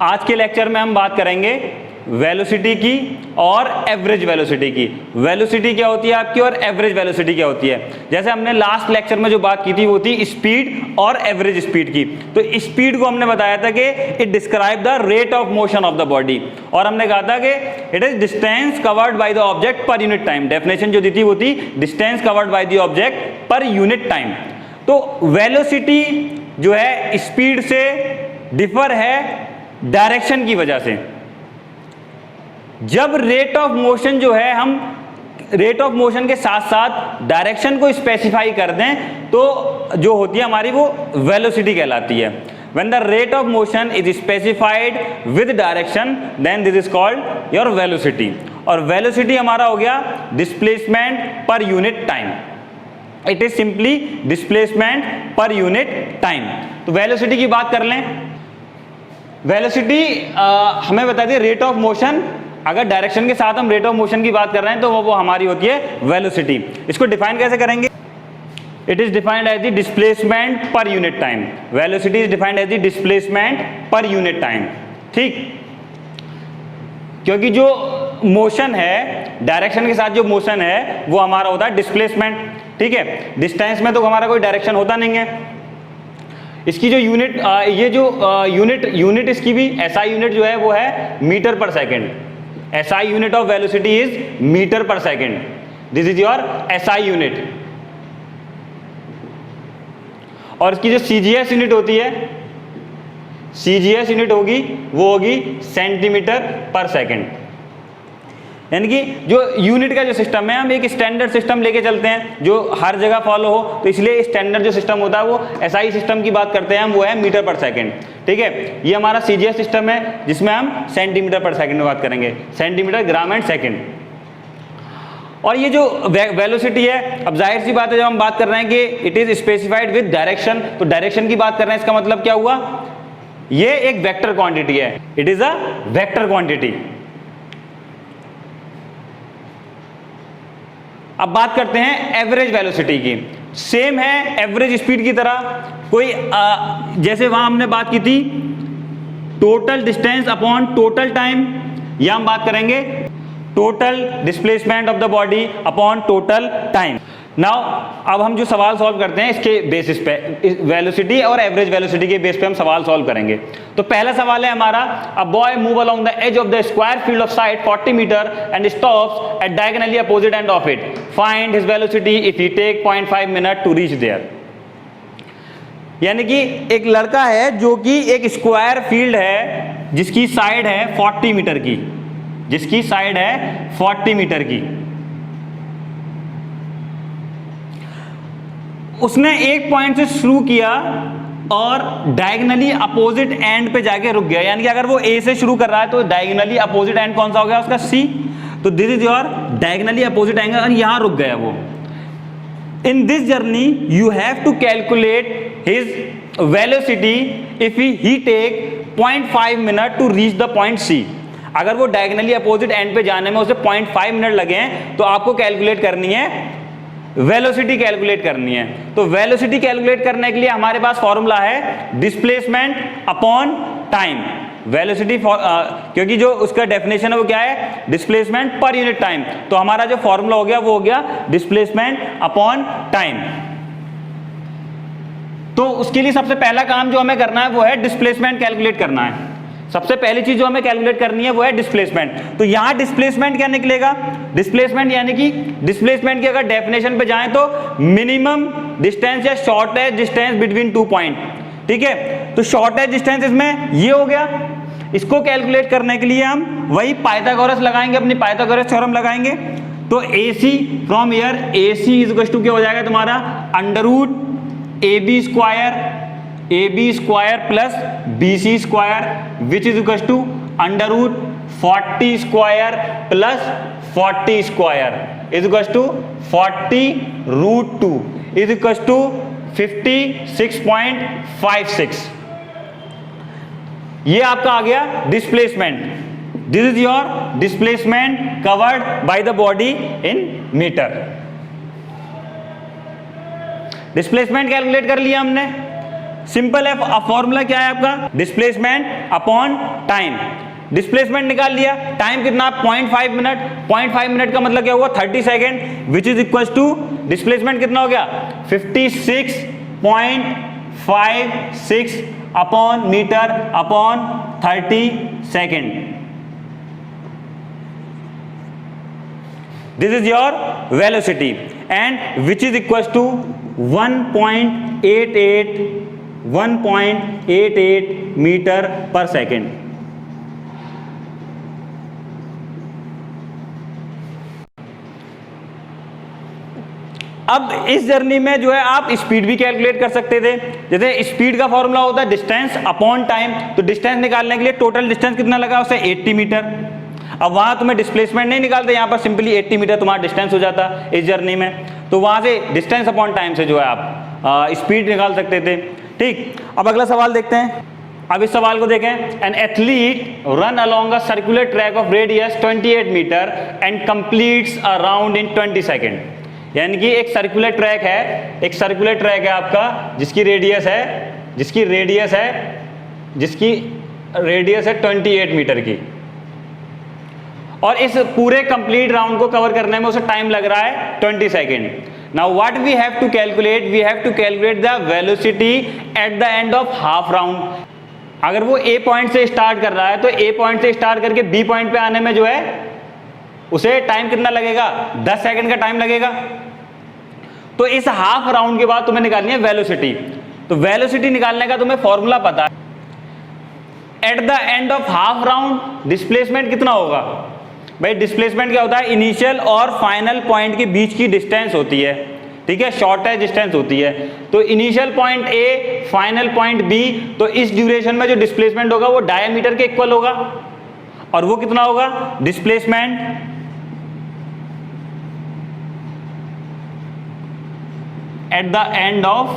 आज के लेक्चर में हम बात करेंगे वेलोसिटी की और एवरेज वेलोसिटी की। वेलोसिटी क्या होती है आपकी और एवरेज वेलोसिटी क्या होती है। जैसे हमने लास्ट लेक्चर में जो बात की थी वो थी स्पीड और एवरेज स्पीड की। तो स्पीड को हमने बताया था कि it describe the rate of motion of the body, और हमने कहा था कि it is distance covered by the object पर यूनिट टाइम। डेफिनेशन जो दी थी वो थी distance covered by the object पर यूनिट टाइम। तो वेलोसिटी जो है स्पीड से डिफर है डायरेक्शन की वजह से। जब रेट ऑफ मोशन जो है हम रेट ऑफ मोशन के साथ साथ डायरेक्शन को स्पेसिफाई कर दें तो जो होती है हमारी वो वेलोसिटी कहलाती है। When the rate of motion is specified with direction, then this is called your velocity। और वेलोसिटी हमारा हो गया displacement per unit time. It is simply displacement per unit time. तो वेलोसिटी की बात कर लें। वेलोसिटी हमें बता दी रेट ऑफ मोशन, अगर डायरेक्शन के साथ हम रेट ऑफ मोशन की बात कर रहे हैं तो वो हमारी होती है वेलोसिटी। इसको डिफाइन कैसे करेंगे? It is defined as the displacement per unit time. Velocity is defined as the displacement per unit time. ठीक, क्योंकि जो मोशन है डायरेक्शन के साथ जो मोशन है वो हमारा होता है डिस्प्लेसमेंट। ठीक है, डिस्टेंस में तो हमारा कोई डायरेक्शन होता नहीं है। इसकी जो यूनिट ये जो यूनिट इसकी भी SI यूनिट जो है वो है metre per second. SI unit of velocity is metre per second. This is your SI unit. और इसकी जो CGS यूनिट होती है, CGS यूनिट होगी वो होगी सेंटीमीटर पर सेकेंड। यानी कि जो यूनिट का जो सिस्टम है हम एक स्टैंडर्ड सिस्टम लेके चलते हैं जो हर जगह फॉलो हो, तो इसलिए स्टैंडर्ड जो सिस्टम होता है वो SI सिस्टम की बात करते हैं हम, वो है मीटर पर सेकंड। ठीक है, ये हमारा CGS सिस्टम है जिसमें हम सेंटीमीटर पर सेकंड में बात करेंगे, सेंटीमीटर ग्राम एंड सेकंड। और ये जो वेलोसिटी है, अब जाहिर सी बात है जब हम बात कर रहे हैं कि it is specified with direction, तो डायरेक्शन की बात कर रहे हैं, इसका मतलब क्या हुआ? ये एक वेक्टर क्वांटिटी है। It is a vector quantity. अब बात करते हैं एवरेज वेलोसिटी की। सेम है एवरेज स्पीड की तरह। कोई जैसे वहां हमने बात की थी total distance upon total time, या हम बात करेंगे total displacement of the body upon total time. Now अब हम जो सवाल सॉल्व करते हैं इसके बेसिस पे, वेलोसिटी और एवरेज वेलोसिटी के बेस पे हम सवाल सॉल्व करेंगे। तो पहला सवाल है हमारा, a boy move along the edge of the square field of side 40 metre and stops at diagonally opposite end of it. Find his velocity if he take 0.5 minute to reach there. यानी कि एक लड़का है जो कि एक square field है जिसकी साइड है 40 मीटर की, जिसकी साइड है 40 मीटर की। उसने एक पॉइंट से शुरू किया और डायगोनली अपोजिट एंड पे जाके रुक गया। यानी कि अगर वो A से शुरू कर रहा है तो डायगोनली अपोजिट एंड कौन सा हो गया उसका? C। तो this is your diagonally opposite angle और यहां रुक गया वो। In this journey you have to calculate his velocity if he take 0.5 minute to reach the point C। अगर वो डायगोनली अपोजिट एंड पे जाने में उसे 0.5 मिनट लगे हैं तो आपको कैलकुलेट करनी है वेलोसिटी, कैलकुलेट करनी है। तो वेलोसिटी कैलकुलेट करने के लिए हमारे पास फॉर्मूला है डिस्प्लेसमेंट अपॉन टाइम। वेलोसिटी क्योंकि जो उसका डेफिनेशन है वो क्या है? Displacement per unit time. तो हमारा जो फॉर्मूला हो गया वो हो गया डिस्प्लेसमेंट अपॉन टाइम। तो उसके लिए सबसे पहला काम जो हमें करना है वो है डिस्प्लेसमेंट कैलकुलेट करना है। सबसे पहली चीज जो हमें कैलकुलेट करनी है वो है डिस्प्लेसमेंट। तो यहां डिस्प्लेसमेंट क्या निकलेगा? डिस्प्लेसमेंट यानी कि डिस्प्लेसमेंट की अगर डेफिनेशन पे जाएं तो मिनिमम डिस्टेंस या शॉर्टेस्ट डिस्टेंस बिटवीन 2 पॉइंट। ठीक है, तो शॉर्टेस्ट डिस्टेंस इसमें ये हो गया। इसको कैलकुलेट करने के लिए हम वही पाइथागोरस लगाएंगे, अपनी पाइथागोरस थ्योरम लगाएंगे। तो AC from here AC is equal to क्या हो जाएगा तुम्हारा? Under root AB square plus BC square which is equal to under root 40 square plus 40 square is equal to 40√2 is equal to 56.56। ये आपका आ गया displacement. This is your displacement covered by the body in metre. Displacement calculate कर लिया हमने। Simple है, formula क्या है आपका, डिस्प्लेसमेंट अपॉन टाइम। डिस्प्लेसमेंट निकाल लिया, टाइम कितना 0.5 मिनट, 0.5 मिनट का मतलब क्या हुआ 30 second, which is equal to displacement कितना हो गया 56.56 upon metre upon 30 second. This is your velocity and which is equal to 1.88 metre per second. अब इस जर्नी में जो है आप स्पीड भी कैलकुलेट कर सकते थे। जैसे स्पीड का फॉर्मूला होता है डिस्टेंस अपॉन टाइम, तो डिस्टेंस निकालने के लिए टोटल डिस्टेंस कितना लगा उसे 80 मीटर। अब वहां तुम्हें डिस्प्लेसमेंट नहीं निकालते, यहां पर सिंपली 80 मीटर तुम्हारा डिस्टेंस हो जाता इस जर्नी में, तो वहां से डिस्टेंस अपॉन टाइम से जो है आप स्पीड निकाल सकते थे। ठीक, अब अगला सवाल देखते हैं। अब इस सवाल को देखें, an athlete run along a circular track of radius 28 metre and completes a round in 20 second. यानी कि एक सर्कुलर ट्रैक है, एक सर्कुलर ट्रैक है आपका जिसकी रेडियस है 28 मीटर की, और इस पूरे कंप्लीट राउंड को कवर करने में उसे टाइम लग रहा है 20 second. Now what we have to calculate, we have to calculate the velocity at the end of half round. अगर वो ए पॉइंट से स्टार्ट कर रहा है तो ए पॉइंट से स्टार्ट करके बी पॉइंट पे आने में जो है उसे टाइम कितना लगेगा 10 सेकंड का टाइम लगेगा। तो इस हाफ राउंड के बाद तुम्हें निकालनी है वेलोसिटी। तो वेलोसिटी निकालने का तुम्हें फॉर्मूला पता है, eight the end of half round displacement कितना होगा भाई। डिस्प्लेसमेंट क्या होता है, इनिशियल और फाइनल पॉइंट के बीच की डिस्टेंस होती है, ठीक है, शॉर्टेस्ट डिस्टेंस होती है। तो initial point A, final point B, तो इस ड्यूरेशन में जो डिस्प्लेसमेंट होगा वो डायमीटर के इक्वल होगा, और वो कितना होगा displacement at the end of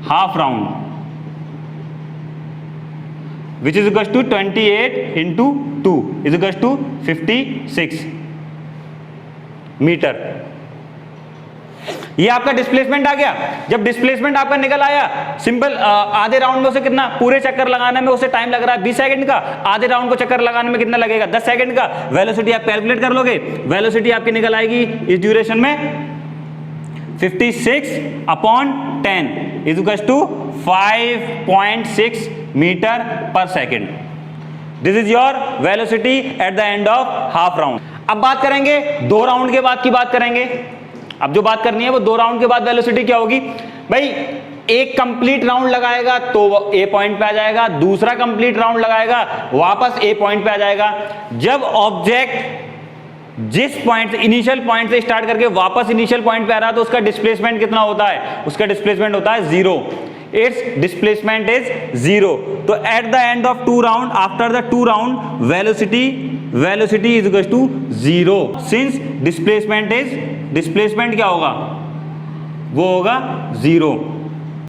half round, which is equal to 28 into 2 is equal to 56 metre. ये आपका डिस्प्लेसमेंट आ गया। जब डिस्प्लेसमेंट आपका निकल आया, सिंपल आधे राउंड में उसे कितना, पूरे चक्कर लगाने में उसे टाइम लग रहा है 20 सेकंड का, आधे राउंड को चक्कर लगाने में कितना लगेगा 10 सेकंड का। वेलोसिटी आप कैलकुलेट कर लोगे, वेलोसिटी आपकी निकल आएगी इस ड्यूरेशन में 56 upon 10 is equal to 5.6 metre per second. This is your velocity at the end of half round. अब बात करेंगे 2 राउंड के बाद की बात करेंगे। अब जो बात करनी है वो 2 राउंड के बाद वेलोसिटी क्या होगी भाई। एक कंप्लीट राउंड लगाएगा तो ए पॉइंट पे आ जाएगा, दूसरा कंप्लीट राउंड लगाएगा वापस ए पॉइंट पे आ जाएगा। जब ऑब्जेक्ट जिस पॉइंट से, इनिशियल पॉइंट से स्टार्ट करके वापस इनिशियल पॉइंट पे आ रहा है तो उसका डिस्प्लेसमेंट कितना होता है, उसका डिस्प्लेसमेंट होता है 0। It's displacement is 0। तो at the end of 2 round, after the 2 round, velocity is equal to 0 since displacement क्या होगा, वो होगा 0।